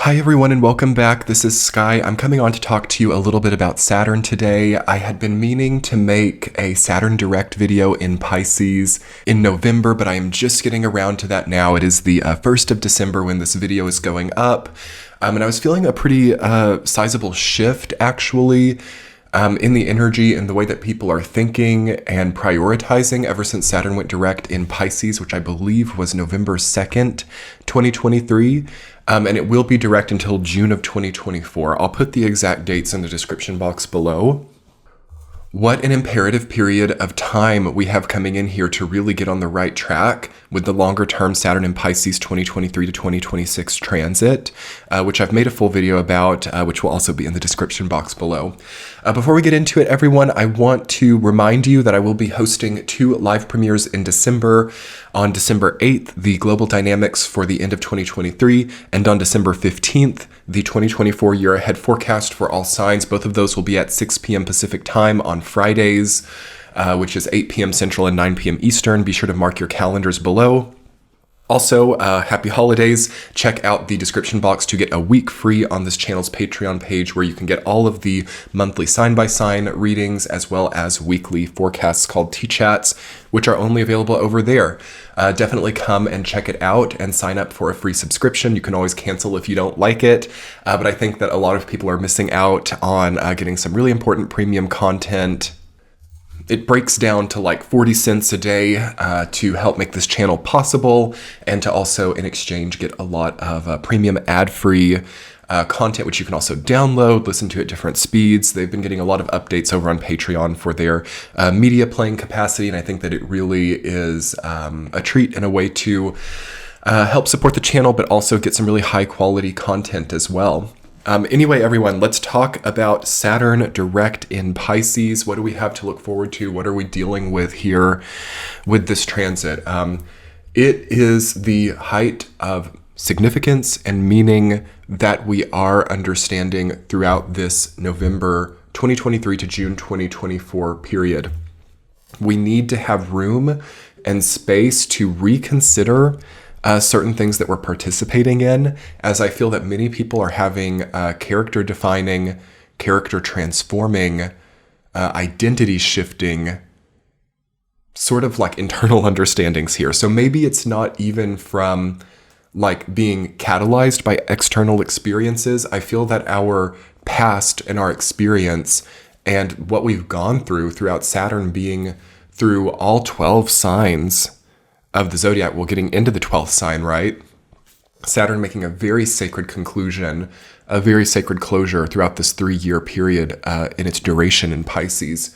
Hi everyone and welcome back. This is Sky. I'm coming on to talk to you a little bit about Saturn today. I had been meaning to make a Saturn direct video in Pisces in November, but I am just getting around to that now. It is the 1st of December when this video is going up. And I was feeling a pretty sizable shift actually in the energy and the way that people are thinking and prioritizing ever since Saturn went direct in Pisces, which I believe was November 2nd, 2023. And it will be direct until June of 2024. I'll put the exact dates in the description box below. What an imperative period of time we have coming in here to really get on the right track with the longer term Saturn in Pisces 2023 to 2026 transit, which I've made a full video about, which will also be in the description box below. Before we get into it, everyone, I want to remind you that I will be hosting 2 live premieres in December. On December 8th, the Global Dynamics for the end of 2023, and on December 15th, the 2024 year ahead forecast for all signs. Both of those will be at 6 p.m. Pacific time on Fridays, which is 8 p.m. Central and 9 p.m. Eastern. Be sure to mark your calendars below. Also, happy holidays. Check out the description box to get a week free on this channel's Patreon page where you can get all of the monthly sign-by-sign readings as well as weekly forecasts called T-Chats, which are only available over there. Definitely come and check it out and sign up for a free subscription. You can always cancel if you don't like it, but I think that a lot of people are missing out on getting some really important premium content. It breaks down to like 40 cents a day to help make this channel possible, and to also in exchange get a lot of premium ad-free content, which you can also download, listen to at different speeds. They've been getting a lot of updates over on Patreon for their media playing capacity, and I think that it really is a treat and a way to help support the channel, but also get some really high quality content as well. Anyway, everyone, let's talk about Saturn direct in Pisces. What do we have to look forward to? What are we dealing with here with this transit? It is the height of significance and meaning that we are understanding throughout this November 2023 to June 2024 period. We need to have room and space to reconsider certain things that we're participating in, as I feel that many people are having character defining, character transforming, identity shifting, sort of like internal understandings here. So maybe it's not even from like being catalyzed by external experiences. I feel that our past and our experience and what we've gone through throughout Saturn being through all 12 signs of the zodiac, well, getting into the 12th sign, right? Saturn making a very sacred conclusion, a very sacred closure throughout this 3-year period in its duration in Pisces.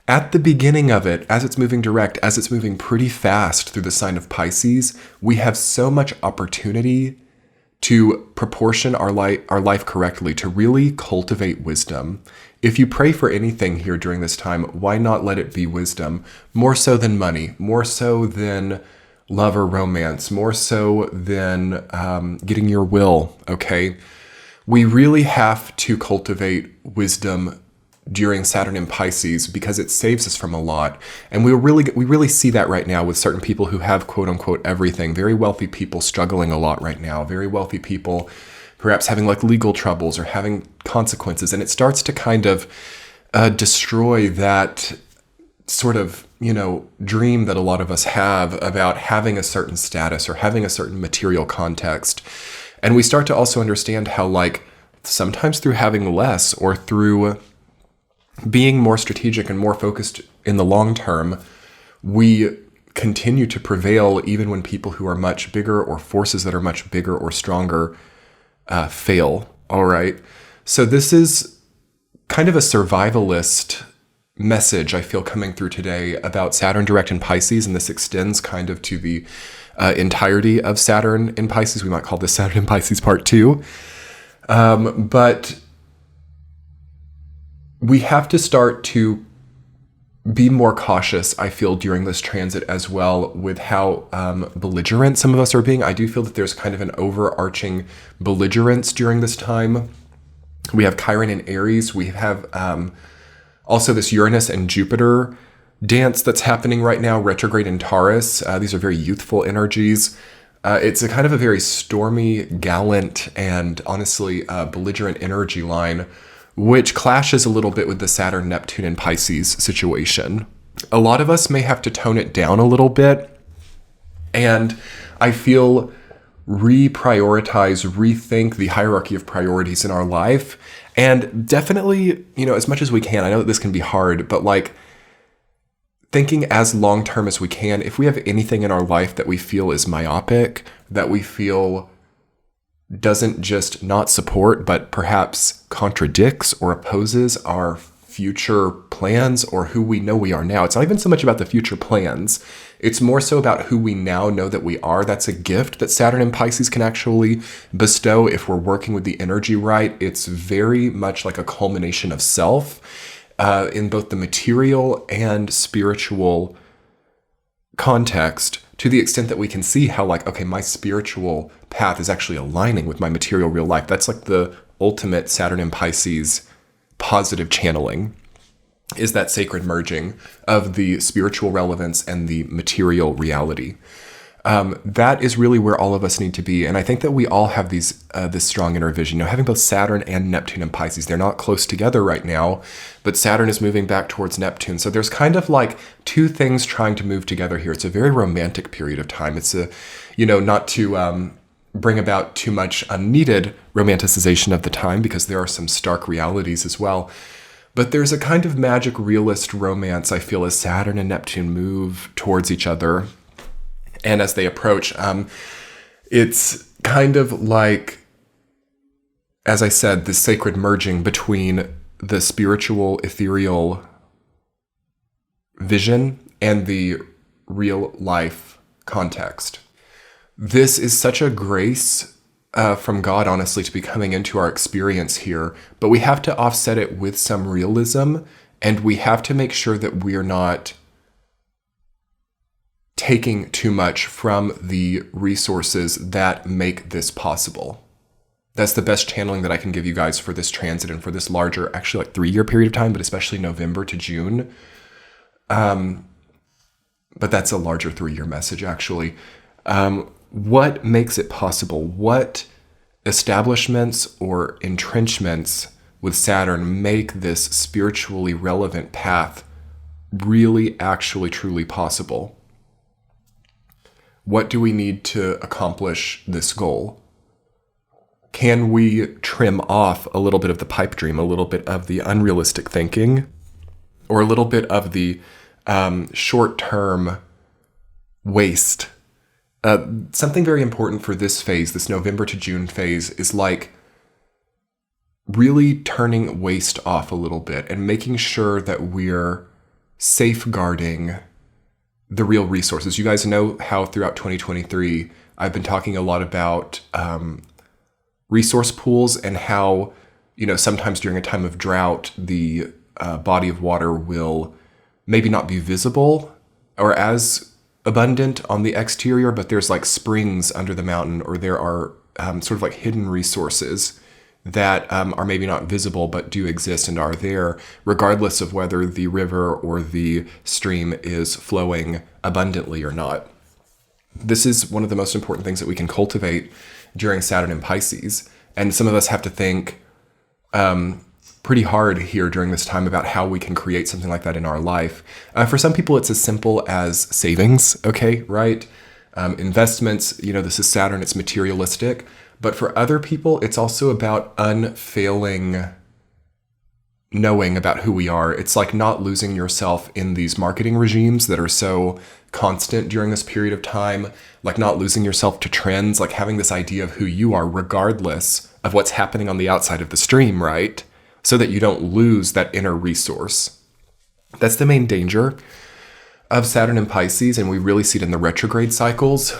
At the beginning of it, as it's moving direct, as it's moving pretty fast through the sign of Pisces, we have so much opportunity to proportion our life correctly, to really cultivate wisdom. If you pray for anything here during this time, why not let it be wisdom? More so than money, more so than love or romance, more so than getting your will, okay? We really have to cultivate wisdom during Saturn in Pisces because it saves us from a lot. And we really see that right now with certain people who have quote unquote everything. Very wealthy people struggling a lot right now. Very wealthy people perhaps having like legal troubles or having consequences. And it starts to kind of destroy that sort of, dream that a lot of us have about having a certain status or having a certain material context. And we start to also understand how like sometimes through having less or through being more strategic and more focused in the long term, we continue to prevail even when people who are much bigger or forces that are much bigger or stronger fail. All right. So this is kind of a survivalist message I feel coming through today about Saturn direct in Pisces, and this extends kind of to the entirety of Saturn in Pisces. We might call this Saturn in Pisces part 2. But we have to start to be more cautious, I feel, during this transit as well with how belligerent some of us are being. I do feel that there's kind of an overarching belligerence during this time. We have Chiron in Aries. We have also this Uranus and Jupiter dance that's happening right now, retrograde in Taurus. These are very youthful energies. It's a kind of a very stormy, gallant, and honestly belligerent energy line, which clashes a little bit with the Saturn, Neptune, and Pisces situation. A lot of us may have to tone it down a little bit, and I feel reprioritize, rethink the hierarchy of priorities in our life, and definitely, as much as we can. I know that this can be hard, but like thinking as long-term as we can. If we have anything in our life that we feel is myopic, that we feel doesn't just not support, but perhaps contradicts or opposes our future plans or who we know we are now. It's not even so much about the future plans. It's more so about who we now know that we are. That's a gift that Saturn and Pisces can actually bestow if we're working with the energy right. It's very much like a culmination of self in both the material and spiritual context, to the extent that we can see how like, okay, my spiritual path is actually aligning with my material real life. That's like the ultimate Saturn and Pisces positive channeling, is that sacred merging of the spiritual relevance and the material reality. That is really where all of us need to be. And I think that we all have this strong inner vision. Having both Saturn and Neptune and Pisces, they're not close together right now, but Saturn is moving back towards Neptune. So there's kind of like two things trying to move together here. It's a very romantic period of time. It's not to bring about too much unneeded romanticization of the time, because there are some stark realities as well. But there's a kind of magic realist romance, I feel, as Saturn and Neptune move towards each other. And as they approach, it's kind of like, as I said, the sacred merging between the spiritual, ethereal vision and the real life context. This is such a grace from God, honestly, to be coming into our experience here, but we have to offset it with some realism, and we have to make sure that we're not taking too much from the resources that make this possible. That's the best channeling that I can give you guys for this transit and for this larger, actually like 3-year period of time, but especially November to June. But that's a larger 3-year message, actually. What makes it possible? What establishments or entrenchments with Saturn make this spiritually relevant path really, actually, truly possible? What do we need to accomplish this goal? Can we trim off a little bit of the pipe dream, a little bit of the unrealistic thinking, or a little bit of the short-term waste? Something very important for this phase, this November to June phase, is like really turning waste off a little bit and making sure that we're safeguarding the real resources. You guys know how throughout 2023, I've been talking a lot about resource pools and how, sometimes during a time of drought, the body of water will maybe not be visible or as abundant on the exterior, but there's like springs under the mountain, or there are sort of like hidden resources that are maybe not visible but do exist and are there, regardless of whether the river or the stream is flowing abundantly or not. This is one of the most important things that we can cultivate during Saturn and Pisces. And some of us have to think pretty hard here during this time about how we can create something like that in our life. For some people, it's as simple as savings, okay, right? Investments, this is Saturn, it's materialistic. But for other people, it's also about unfailing knowing about who we are. It's like not losing yourself in these marketing regimes that are so constant during this period of time, like not losing yourself to trends, like having this idea of who you are regardless of what's happening on the outside of the stream, right? So that you don't lose that inner resource. That's the main danger of Saturn and Pisces, and we really see it in the retrograde cycles,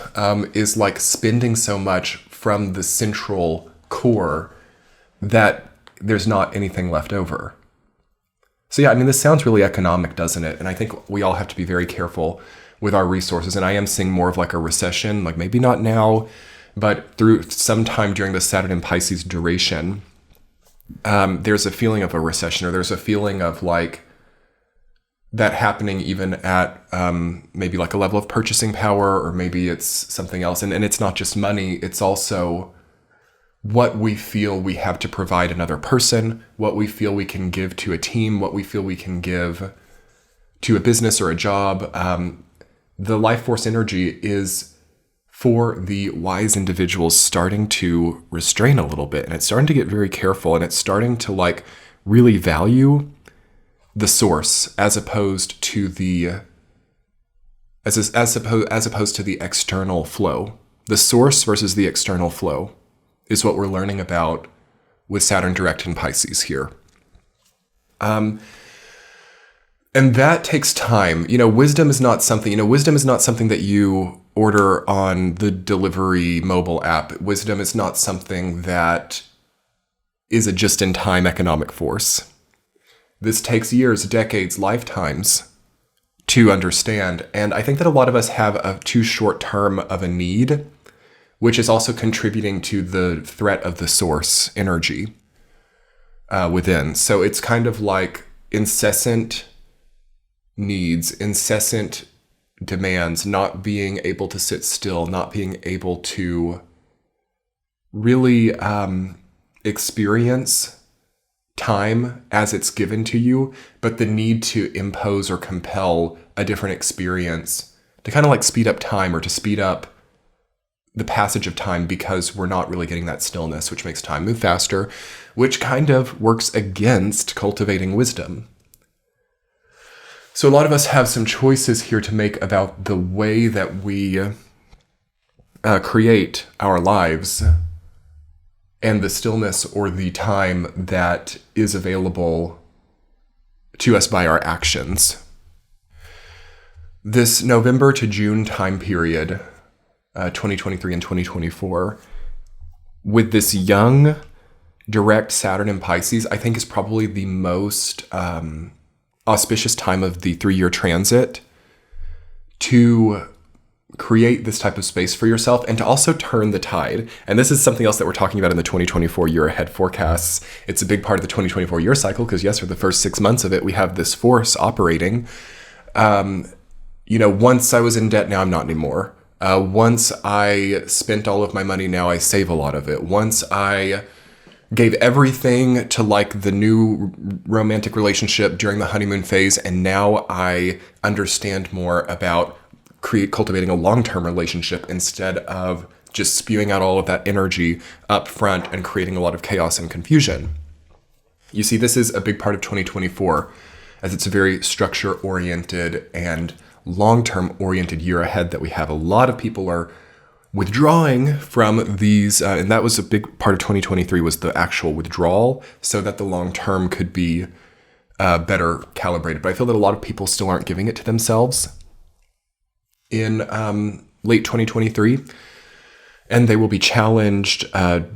is like spending so much from the central core that there's not anything left over. So yeah, this sounds really economic, doesn't it? And I think we all have to be very careful with our resources. And I am seeing more of like a recession, like maybe not now, but through some time during the Saturn and Pisces duration, there's a feeling of a recession, or there's a feeling of like that happening even at maybe like a level of purchasing power, or maybe it's something else. And it's not just money, it's also what we feel we have to provide another person, what we feel we can give to a team, what we feel we can give to a business or a job. The life force energy is for the wise individuals starting to restrain a little bit, and it's starting to get very careful, and it's starting to like really value the source as opposed to the opposed to the external flow. The source versus the external flow is what we're learning about with Saturn direct in Pisces here. And that takes time. Wisdom is not something that you order on the delivery mobile app. Wisdom is not something that is a just-in-time economic force. This takes years, decades, lifetimes to understand. And I think that a lot of us have a too short term of a need, which is also contributing to the threat of the source energy within. So it's kind of like incessant needs, incessant demands, not being able to sit still, not being able to really experience time as it's given to you, but the need to impose or compel a different experience to kind of like speed up time or to speed up the passage of time, because we're not really getting that stillness, which makes time move faster, which kind of works against cultivating wisdom. So a lot of us have some choices here to make about the way that we create our lives and the stillness or the time that is available to us by our actions. This November to June time period, 2023 and 2024, with this young direct Saturn in Pisces, I think is probably the most auspicious time of the 3-year transit to create this type of space for yourself and to also turn the tide. And this is something else that we're talking about in the 2024 year ahead forecasts. It's a big part of the 2024 year cycle because, yes, for the first 6 months of it, we have this force operating. Once I was in debt, now I'm not anymore. Once I spent all of my money, now I save a lot of it. Once I gave everything to like the new romantic relationship during the honeymoon phase, and now I understand more about cultivating a long-term relationship instead of just spewing out all of that energy up front and creating a lot of chaos and confusion. You see, this is a big part of 2024, as it's a very structure-oriented and long-term oriented year ahead that we have. A lot of people are withdrawing from these, and that was a big part of 2023, was the actual withdrawal, so that the long-term could be better calibrated. But I feel that a lot of people still aren't giving it to themselves in late 2023, and they will be challenged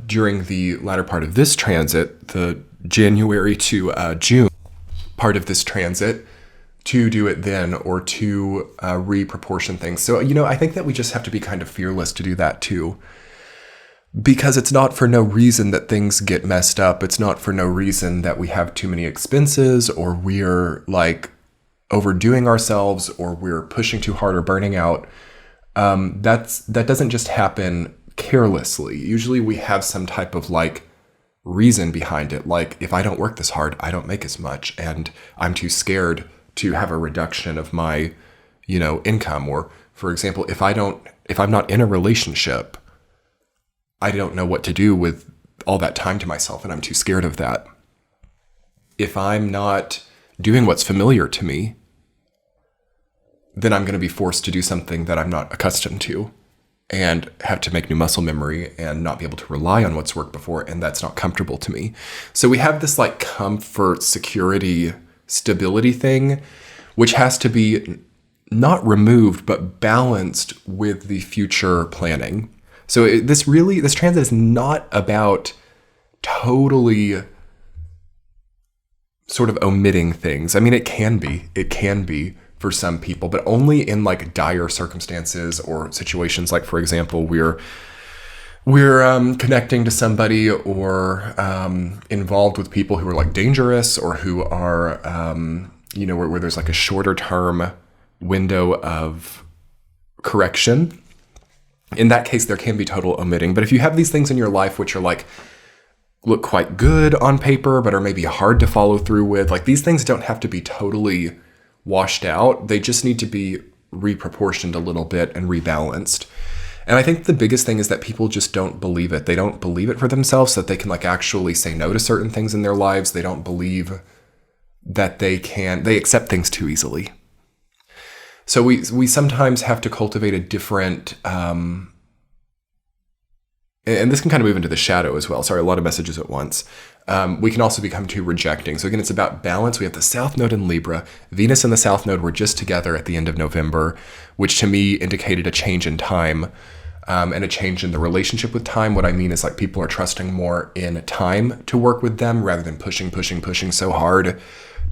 during the latter part of this transit, the January to June part of this transit, to do it then, or to reproportion things. So, I think that we just have to be kind of fearless to do that too, because it's not for no reason that things get messed up. It's not for no reason that we have too many expenses, or we're like overdoing ourselves, or we're pushing too hard or burning out. That doesn't just happen carelessly. Usually we have some type of like reason behind it. Like, if I don't work this hard, I don't make as much, and I'm too scared to have a reduction of my, income. Or, for example, if I'm not in a relationship, I don't know what to do with all that time to myself, and I'm too scared of that. If I'm not doing what's familiar to me, then I'm going to be forced to do something that I'm not accustomed to, and have to make new muscle memory and not be able to rely on what's worked before, and that's not comfortable to me. So we have this like comfort, security, stability thing, which has to be not removed, but balanced with the future planning. So this transit is not about totally sort of omitting things. I mean, it can be for some people, but only in like dire circumstances or situations. Like, for example, we're connecting to somebody, or involved with people who are like dangerous, or who are where there's like a shorter term window of correction. In that case, there can be total omitting. But if you have these things in your life which are like, look quite good on paper, but are maybe hard to follow through with, like these things don't have to be totally washed out. They just need to be reproportioned a little bit and rebalanced. And I think the biggest thing is that people just don't believe it. They don't believe it for themselves so that they can like actually say no to certain things in their lives. They don't believe that they accept things too easily. So we sometimes have to cultivate a different, and this can kind of move into the shadow as well. Sorry, a lot of messages at once. We can also become too rejecting. So again, it's about balance. We have the South Node in Libra. Venus and the South Node were just together at the end of November, which to me indicated a change in time and a change in the relationship with time. What I mean is like people are trusting more in time to work with them rather than pushing so hard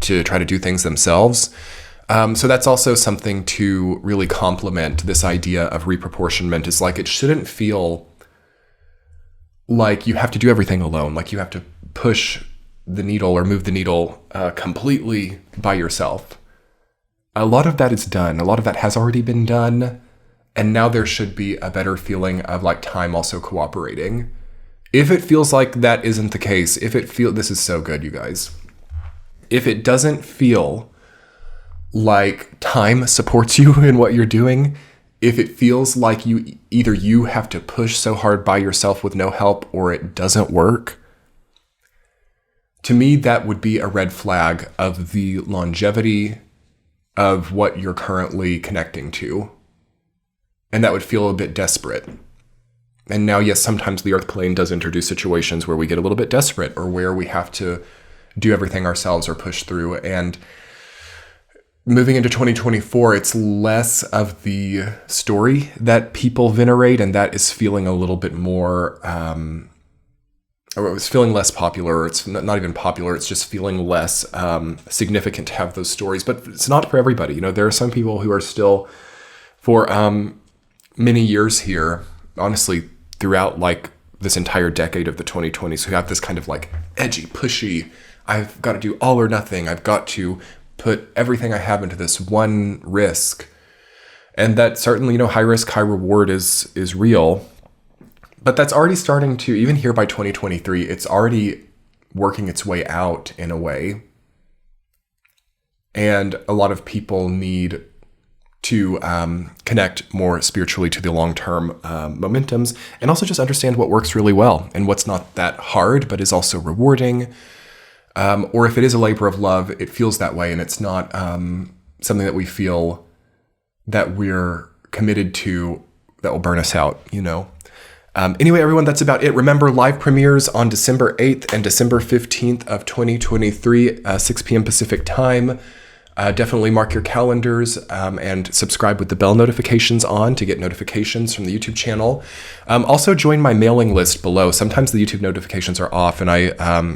to try to do things themselves. So that's also something to really complement this idea of reproportionment, is like it shouldn't feel like you have to do everything alone, like you have to push the needle or move the needle completely by yourself. A lot of that is done. A lot of that has already been done. And now there should be a better feeling of like time also cooperating. If it feels like that isn't the case, this is so good, you guys. If it doesn't feel like time supports you in what you're doing, if it feels like you have to push so hard by yourself with no help or it doesn't work, to me, that would be a red flag of the longevity of what you're currently connecting to. And that would feel a bit desperate. And now, yes, sometimes the earth plane does introduce situations where we get a little bit desperate or where we have to do everything ourselves or push through. And moving into 2024, it's less of the story that people venerate, and that is feeling a little bit more, or it was feeling less popular. It's not even popular. It's just feeling less significant to have those stories. But it's not for everybody. There are some people who are still, for many years here, honestly, throughout like this entire decade of the 2020s, who have this kind of like edgy, pushy, I've got to do all or nothing. I've got to put everything I have into this one risk. And that certainly, high risk, high reward is real. But that's already starting to, even here by 2023, it's already working its way out in a way. And a lot of people need to connect more spiritually to the long-term momentums, and also just understand what works really well and what's not that hard, but is also rewarding. Or if it is a labor of love, it feels that way, and it's not something that we feel that we're committed to that will burn us out, Anyway, everyone, that's about it. Remember, live premieres on December 8th and December 15th of 2023, 6 p.m. Pacific time. Definitely mark your calendars and subscribe with the bell notifications on to get notifications from the YouTube channel. Also join my mailing list below. Sometimes the YouTube notifications are off, and I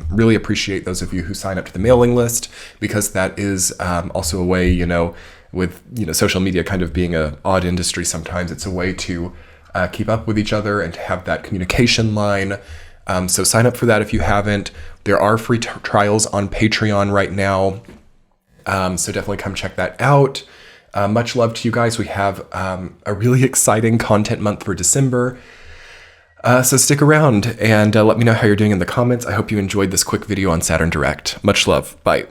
really appreciate those of you who sign up to the mailing list, because that is also a way, with social media kind of being an odd industry sometimes, it's a way to keep up with each other and to have that communication line. So sign up for that if you haven't. There are free trials on Patreon right now. So definitely come check that out. Much love to you guys. We have a really exciting content month for December. So stick around and let me know how you're doing in the comments. I hope you enjoyed this quick video on Saturn Direct. Much love. Bye.